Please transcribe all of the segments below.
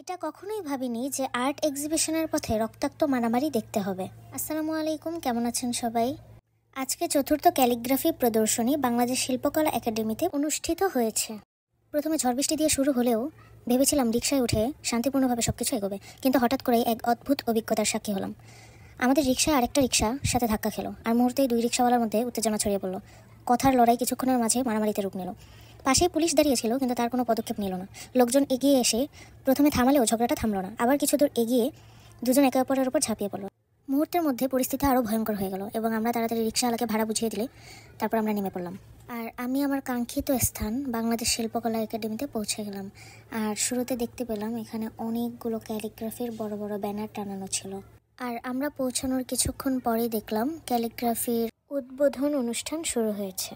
এটা কখনোই ভাবিনি যে আর্ট এক্সিবিশনের পথে রক্তাক্ত মারামারি দেখতে হবে। আসসালামু আলাইকুম, কেমন আছেন সবাই? আজকে চতুর্থ ক্যালিগ্রাফি প্রদর্শনী বাংলাদেশ শিল্পকলা একাডেমিতে অনুষ্ঠিত হয়েছে। প্রথমে ঝড় বৃষ্টি দিয়ে শুরু হলেও ভেবেছিলাম রিকশায় উঠে শান্তিপূর্ণভাবে সবকিছু এগোবে, কিন্তু হঠাৎ করেই এক অদ্ভুত অভিজ্ঞতার সাক্ষী হলাম। আমাদের রিকশায় আরেকটা রিকশার সাথে ধাক্কা খেলো, আর মুহূর্তেই দুই রিকশাওয়ালার মধ্যে উত্তেজনা ছড়িয়ে পড়লো। কথার লড়াই কিছুক্ষণের মাঝে মারামারিতে রূপ নিল। পাশেই পুলিশ দাঁড়িয়েছিল, কিন্তু তার কোনো পদক্ষেপ নিল না। লোকজন এগিয়ে এসে প্রথমে থামালেও ঝগড়াটা থামলো না। আবার কিছু দূর এগিয়ে দুজন একে অপরের উপর ঝাঁপিয়ে পড়লো। মুহূর্তের মধ্যে পরিস্থিতি আরও ভয়ঙ্কর হয়ে গেল এবং আমরা তাড়াতাড়ি রিকশাওয়ালাকে ভাড়া বুঝিয়ে দিলে তারপর আমরা নেমে পড়লাম। আর আমি আমার কাঙ্ক্ষিত স্থান বাংলাদেশ শিল্পকলা একাডেমিতে পৌঁছে গেলাম। আর শুরুতে দেখতে পেলাম এখানে অনেকগুলো ক্যালিগ্রাফির বড় বড় ব্যানার টানানো ছিল। আর আমরা পৌঁছানোর কিছুক্ষণ পরেই দেখলাম ক্যালিগ্রাফির উদ্বোধন অনুষ্ঠান শুরু হয়েছে।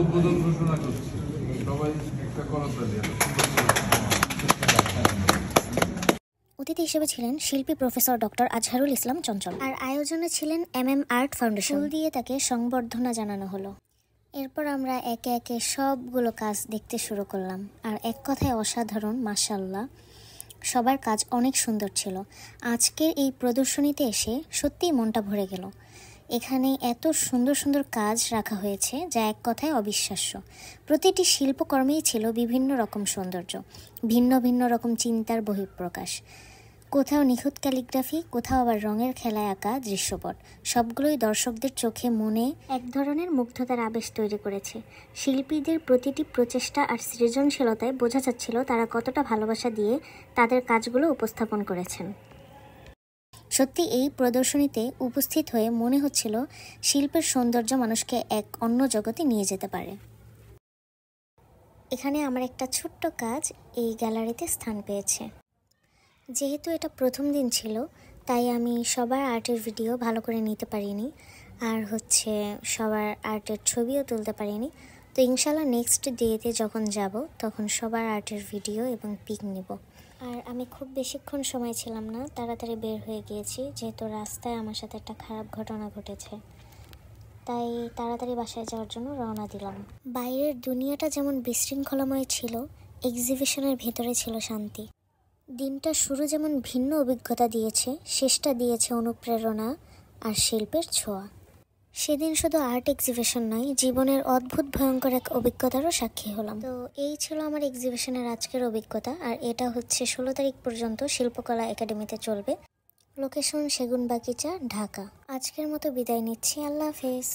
উদ্বোধন ঘোষণা করছি, সবাই একটা করতালি দিয়ে। অতিথি হিসেবে ছিলেন শিল্পী প্রফেসর ডক্টর আজহারুল ইসলাম চঞ্চল, আর আয়োজনে ছিলেন আর্ট ফাউন্ডেশন। ফুল দিয়ে তাকে সংবর্ধনা জানানো হলো। এরপর আমরা একে একে সবগুলো কাজ দেখতে শুরু করলাম। আর এক কথায় অসাধারণ, মাশাআল্লাহ, সবার কাজ অনেক সুন্দর ছিল। আজকের এই প্রদর্শনীতে এসে সত্যিই মনটা ভরে গেল। এখানে এত সুন্দর সুন্দর কাজ রাখা হয়েছে যা এক কথায় অবিশ্বাস্য। প্রতিটি শিল্পকর্মেই ছিল বিভিন্ন রকম সৌন্দর্য, ভিন্ন ভিন্ন রকম চিন্তার বহিঃপ্রকাশ। কোথাও নিখুঁত ক্যালিগ্রাফি, কোথাও আবার রঙের খেলায় আঁকা দৃশ্যপট। সবগুলোই দর্শকদের চোখে মনে এক ধরনের মুগ্ধতার আবেশ তৈরি করেছে। শিল্পীদের প্রতিটি প্রচেষ্টা আর সৃজনশীলতায় বোঝা যাচ্ছিল তারা কতটা ভালোবাসা দিয়ে তাদের কাজগুলো উপস্থাপন করেছেন। সত্যি এই প্রদর্শনীতে উপস্থিত হয়ে মনে হচ্ছিল শিল্পের সৌন্দর্য মানুষকে এক অন্য জগতে নিয়ে যেতে পারে। এখানে আমার একটা ছোট্ট কাজ এই গ্যালারিতে স্থান পেয়েছে। যেহেতু এটা প্রথম দিন ছিল, তাই আমি সবার আর্টের ভিডিও ভালো করে নিতে পারিনি, আর সবার আর্টের ছবিও তুলতে পারিনি। তো ইনশাল্লাহ নেক্সট ডেতে যখন যাব তখন সবার আর্টের ভিডিও এবং পিক নিব। আর আমি খুব বেশিক্ষণ সময় ছিলাম না, তাড়াতাড়ি বের হয়ে গিয়েছি, যেহেতু রাস্তায় আমার সাথে একটা খারাপ ঘটনা ঘটেছে। তাই তাড়াতাড়ি বাসায় যাওয়ার জন্য রওনা দিলাম। বাইরের দুনিয়াটা যেমন বিশৃঙ্খলাময় ছিল, এক্সিবিশনের ভেতরে ছিল শান্তি। দিনটা শুরু যেমন ভিন্ন অভিজ্ঞতা দিয়েছে, শেষটা দিয়েছে অনুপ্রেরণা আর শিল্পের ছোঁয়া। সেদিন শুধু আর্ট এক্সিবিশন নয়, জীবনের অদ্ভুত ভয়ঙ্কর এক অভিজ্ঞতারও সাক্ষী হলাম। তো এই ছিল আমার এক্সিবিশনের আজকের অভিজ্ঞতা। আর এটা 16 তারিখ পর্যন্ত শিল্পকলা একাডেমিতে চলবে। লোকেশন সেগুনবাগিচা, ঢাকা। আজকের মতো বিদায় নিচ্ছি, আল্লাহ হাফেজ।